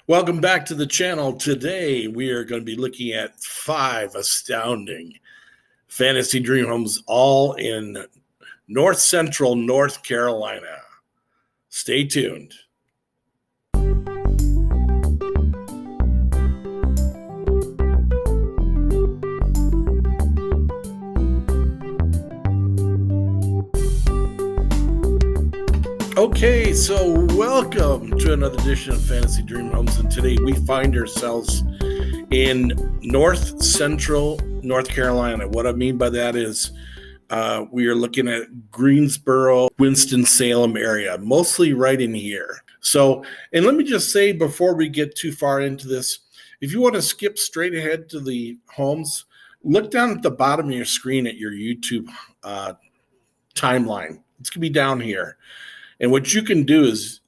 Welcome back to the channel. Today we are going to be looking at 5 astounding fantasy dream homes, all in north central North Carolina. Stay tuned. Okay, so welcome to another edition of Fantasy Dream Homes, and today we find ourselves in north central North Carolina. What I mean by that is we are looking at Greensboro, Winston-Salem area, mostly right in here. So, and let me just say before we get too far into this, if you want to skip straight ahead to the homes, look down at the bottom of your screen at your YouTube timeline. It's going to be down here. And what you can do is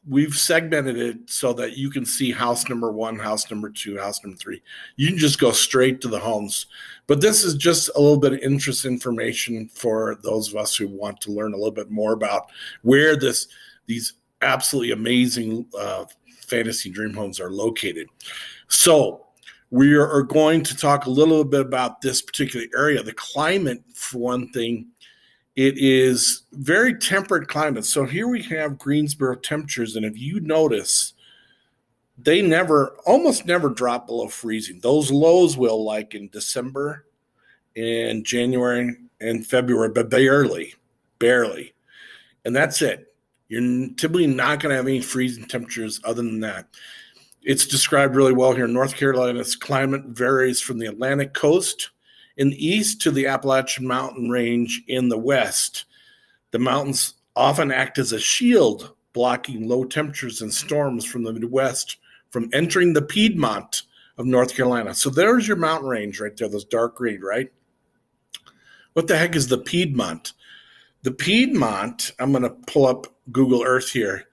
we've segmented it so that you can see house number 1, house number 2, house number 3. You can just go straight to the homes. But this is just a little bit of interest information for those of us who want to learn a little bit more about where these absolutely amazing fantasy dream homes are located. So we are going to talk a little bit about this particular area. The climate, for one thing, it is very temperate climate. So here we have Greensboro temperatures, and if you notice, they almost never drop below freezing. Those lows will, like in December and January and February, but barely. And that's it. You're typically not going to have any freezing temperatures other than that. It's described really well here in North Carolina's climate varies from the Atlantic coast in the east to the Appalachian Mountain Range in the west. The mountains often act as a shield, blocking low temperatures and storms from the Midwest from entering the Piedmont of North Carolina. So there's your mountain range right there, those dark green, right? What the heck is the Piedmont? The Piedmont, I'm going to pull up Google Earth here,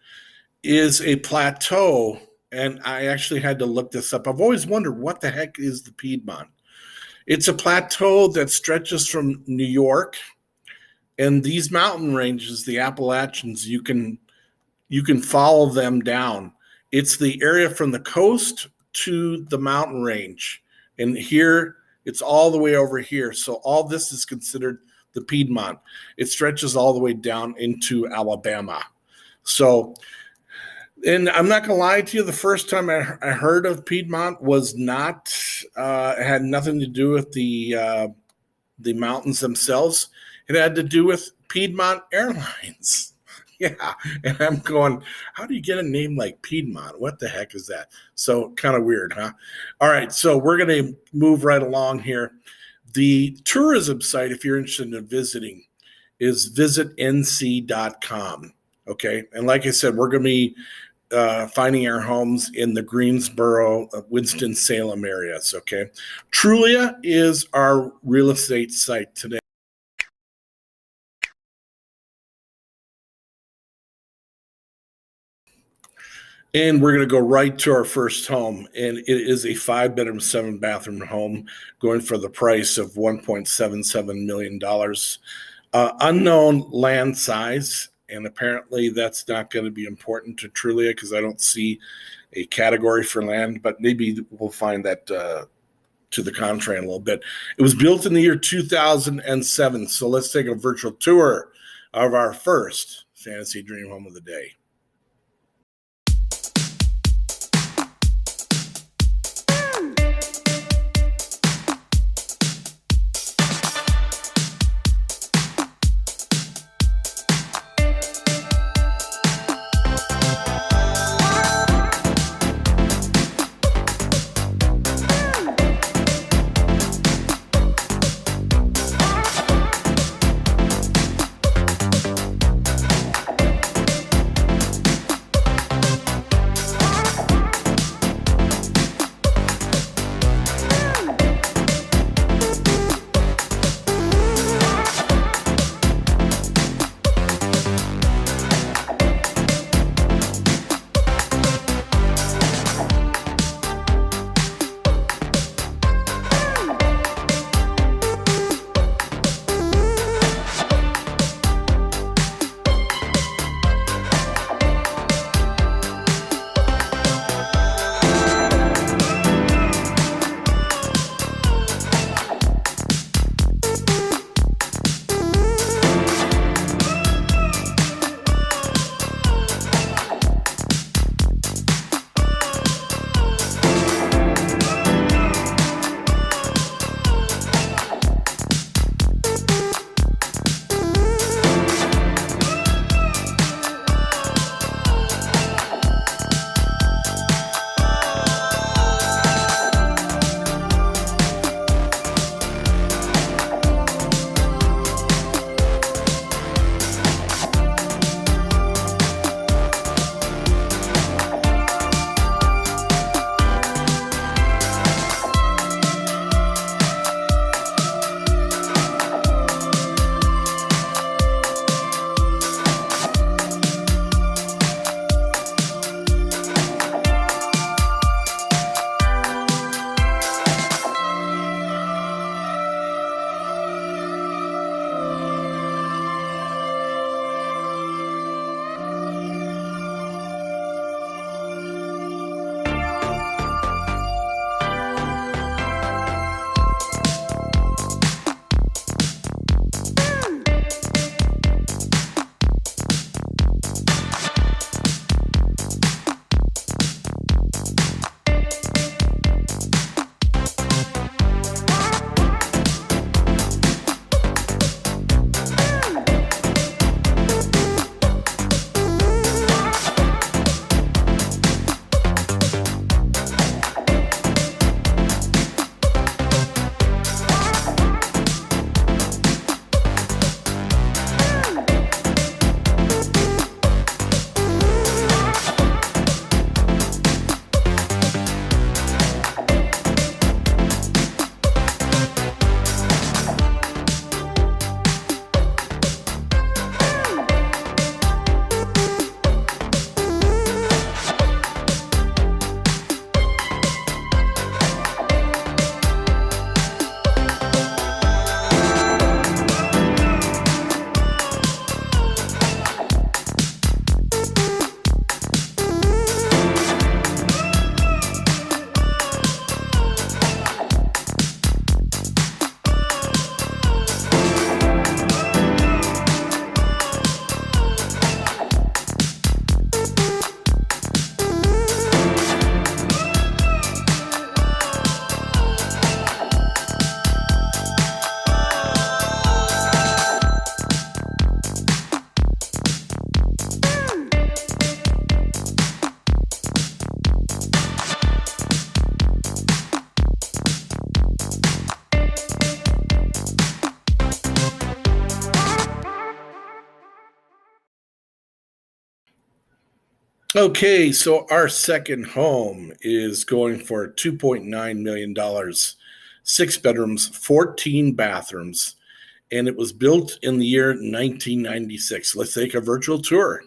is a plateau, and I actually had to look this up. I've always wondered what the heck is the Piedmont. It's a plateau that stretches from New York, and these mountain ranges, the Appalachians, you can follow them down. It's the area from the coast to the mountain range, and here it's all the way over here. So all this is considered the Piedmont. It stretches all the way down into Alabama. So, and I'm not going to lie to you, the first time I heard of Piedmont was not, had nothing to do with the mountains themselves. It had to do with Piedmont Airlines. Yeah, and I'm going, how do you get a name like Piedmont? What the heck is that? So kind of weird, huh? All right, so we're going to move right along here. The tourism site, if you're interested in visiting, is visitnc.com. Okay, and like I said, we're going to be finding our homes in the Greensboro, Winston-Salem areas, okay? Trulia is our real estate site today. And we're going to go right to our first home, and it is a 5-bedroom, 7-bathroom home going for the price of $1.77 million. Unknown land size. And apparently that's not going to be important to Trulia because I don't see a category for land, but maybe we'll find that to the contrary in a little bit. It was built in the year 2007. So let's take a virtual tour of our first fantasy dream home of the day. Okay, so our second home is going for $2.9 million, 6 bedrooms, 14 bathrooms, and it was built in the year 1996. Let's take a virtual tour.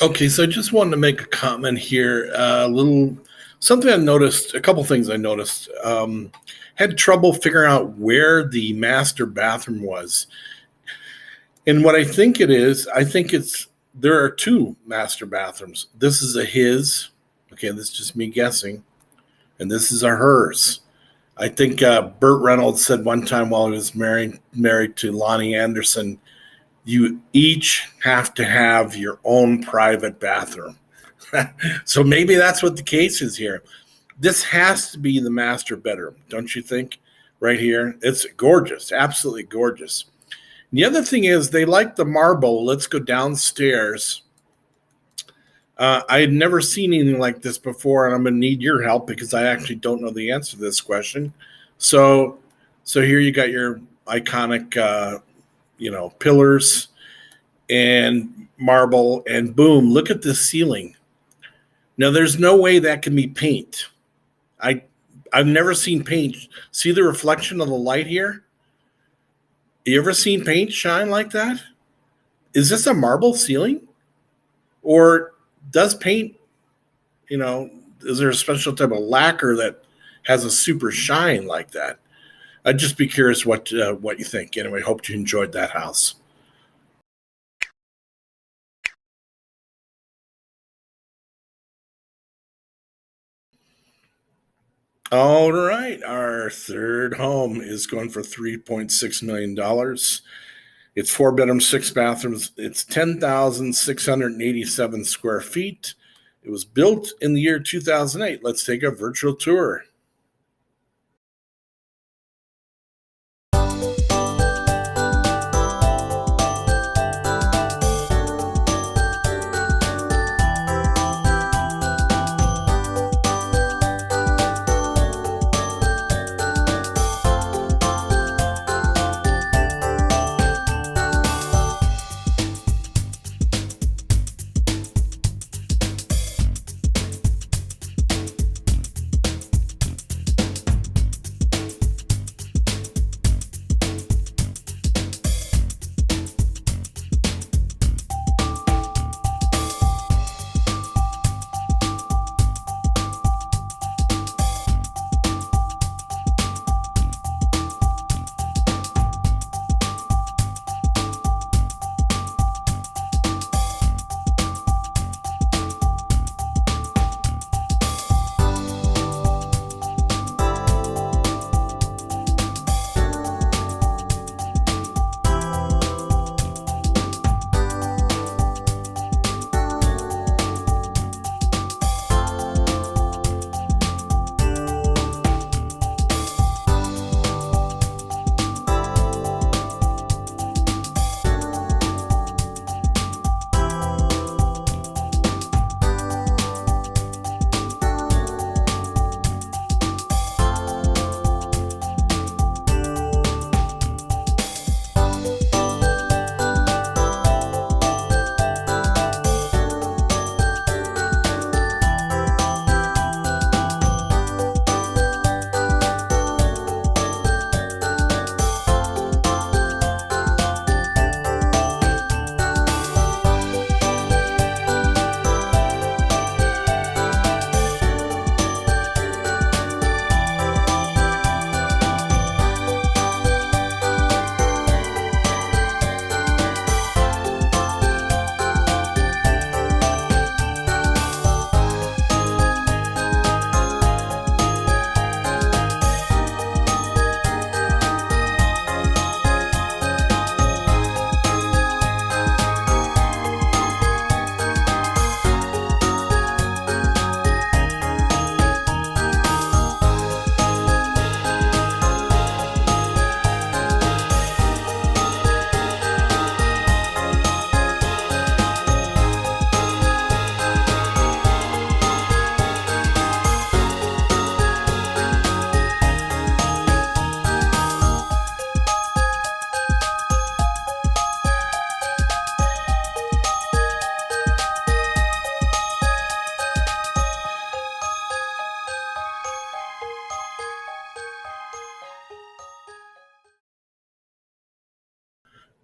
Okay, so I just wanted to make a comment here. A little something I noticed, a couple things I noticed. Had trouble figuring out where the master bathroom was. And what I think it is, I think it's there are two master bathrooms. This is a his. Okay, this is just me guessing. And this is a hers. I think Burt Reynolds said one time while he was married to Lonnie Anderson, you each have to have your own private bathroom. So maybe that's what the case is here. This has to be the master bedroom, don't you think? Right here. It's gorgeous, absolutely gorgeous. And the other thing is, they like the marble. Let's go downstairs. I had never seen anything like this before, and I'm going to need your help because I actually don't know the answer to this question. So, so here you got your iconic, pillars and marble, and boom, look at this ceiling. Now, there's no way that can be paint. I I've never seen paint. See the reflection of the light here? You ever seen paint shine like that? Is this a marble ceiling? Or does paint Is there a special type of lacquer that has a super shine like that? I'd just be curious what you think. Anyway, hope you enjoyed that house. All right, our third home is going for $3.6 million. It's 4 bedrooms, 6 bathrooms. It's 10,687 square feet. It was built in the year 2008. Let's take a virtual tour.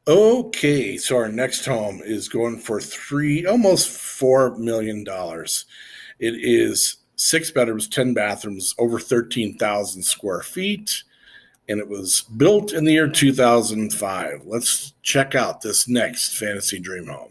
Okay, so our next home is going for almost $4 million. It is 6 bedrooms, 10 bathrooms, over 13,000 square feet, and it was built in the year 2005. Let's check out this next fantasy dream home.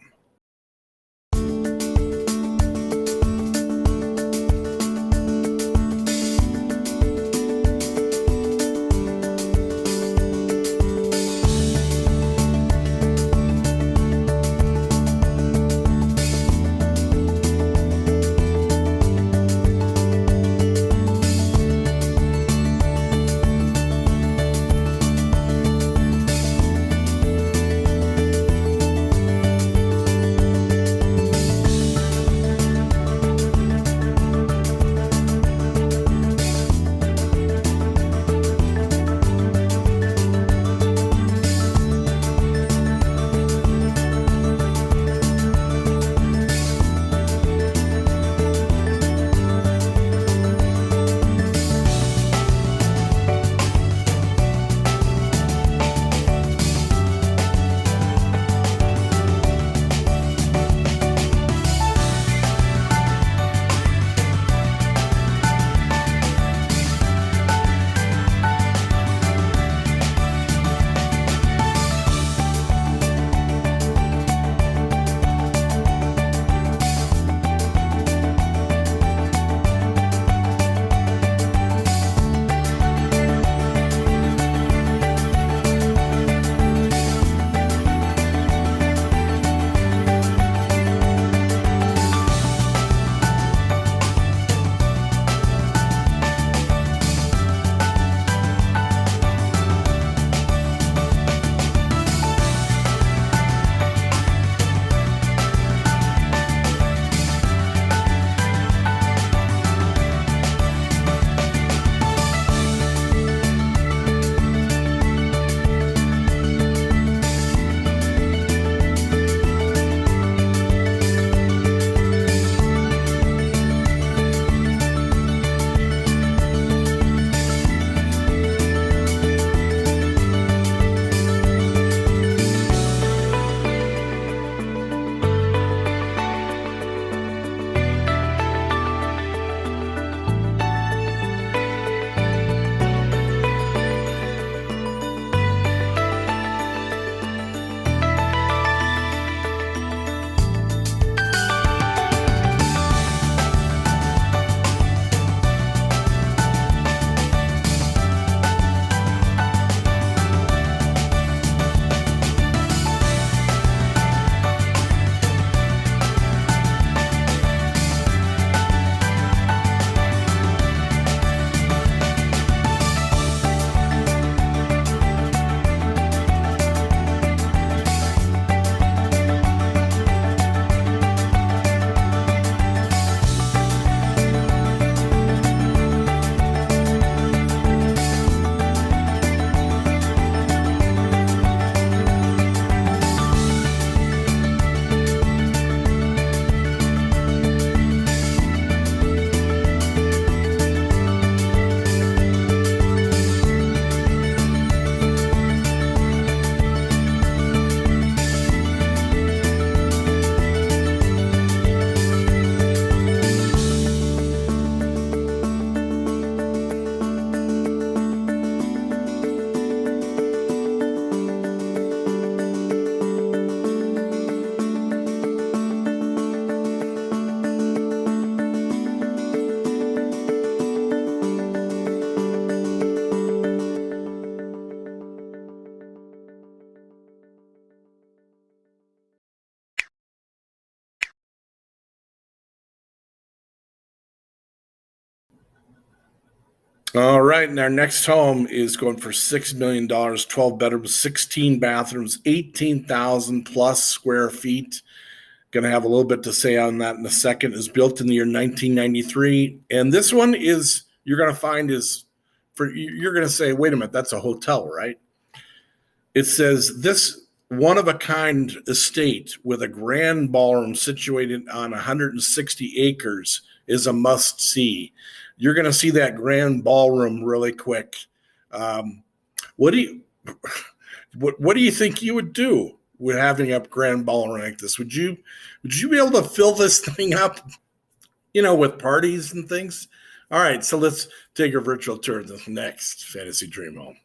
All right, and our next home is going for $6 million, 12 bedrooms, 16 bathrooms, 18,000 plus square feet. Going to have a little bit to say on that in a second. Is built in the year 1993, and this one is you're going to find is you're going to say, wait a minute, that's a hotel, right? It says this one of a kind estate with a grand ballroom situated on 160 acres is a must see. You're going to see that grand ballroom really quick. Um, what do you what do you think you would do with having a grand ballroom like this? Would you be able to fill this thing up, with parties and things? All right, so let's take a virtual tour of the next fantasy dream home.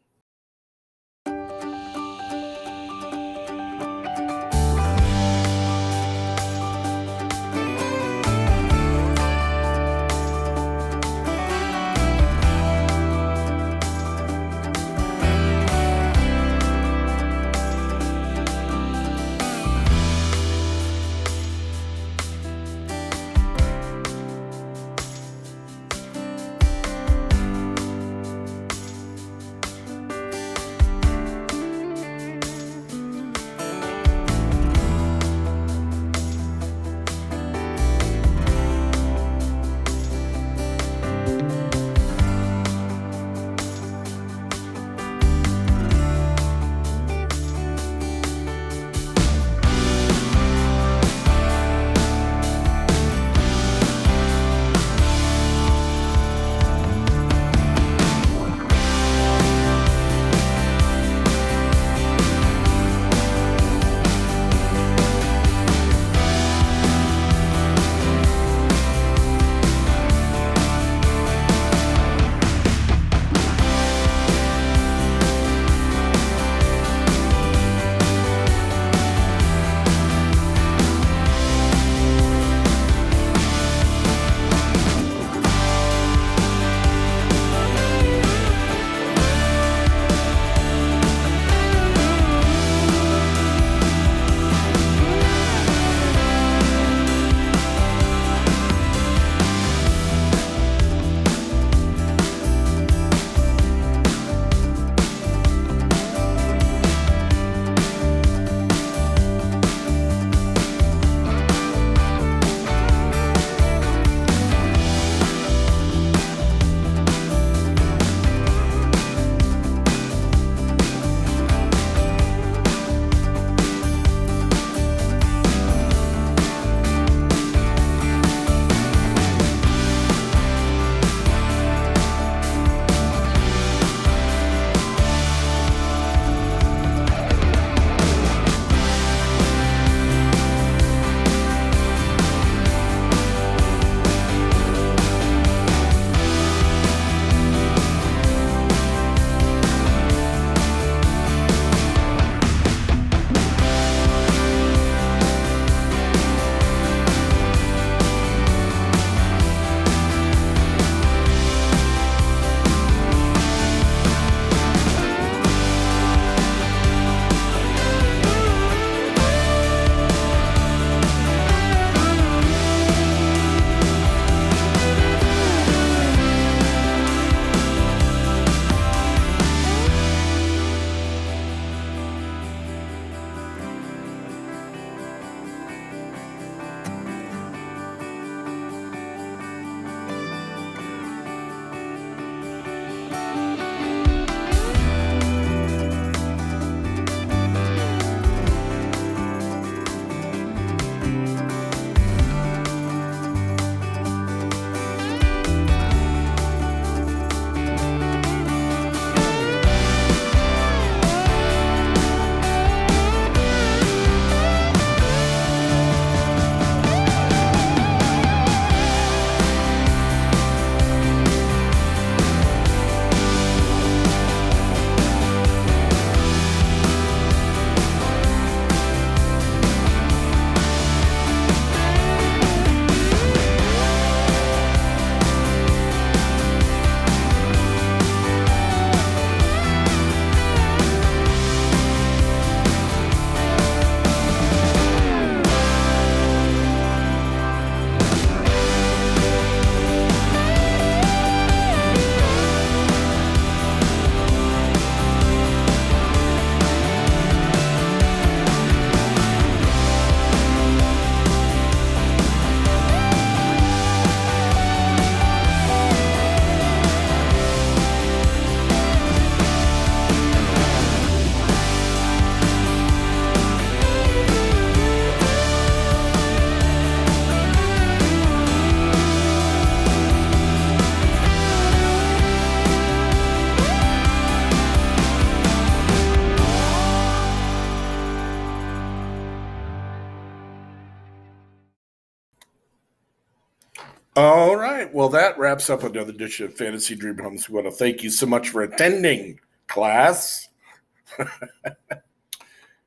All right. Well, that wraps up another edition of Fantasy Dream Homes. We want to thank you so much for attending, class.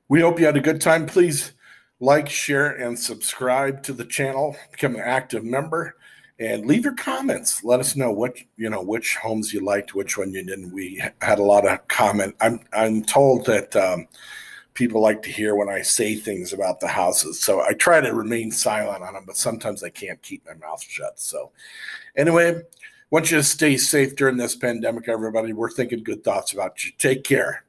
We hope you had a good time. Please like, share, and subscribe to the channel. Become an active member, and leave your comments. Let us know which homes you liked, which one you didn't. We had a lot of comment. I'm told that people like to hear when I say things about the houses, so I try to remain silent on them. But sometimes I can't keep my mouth shut. So anyway, want you to stay safe during this pandemic, everybody. We're thinking good thoughts about you. Take care.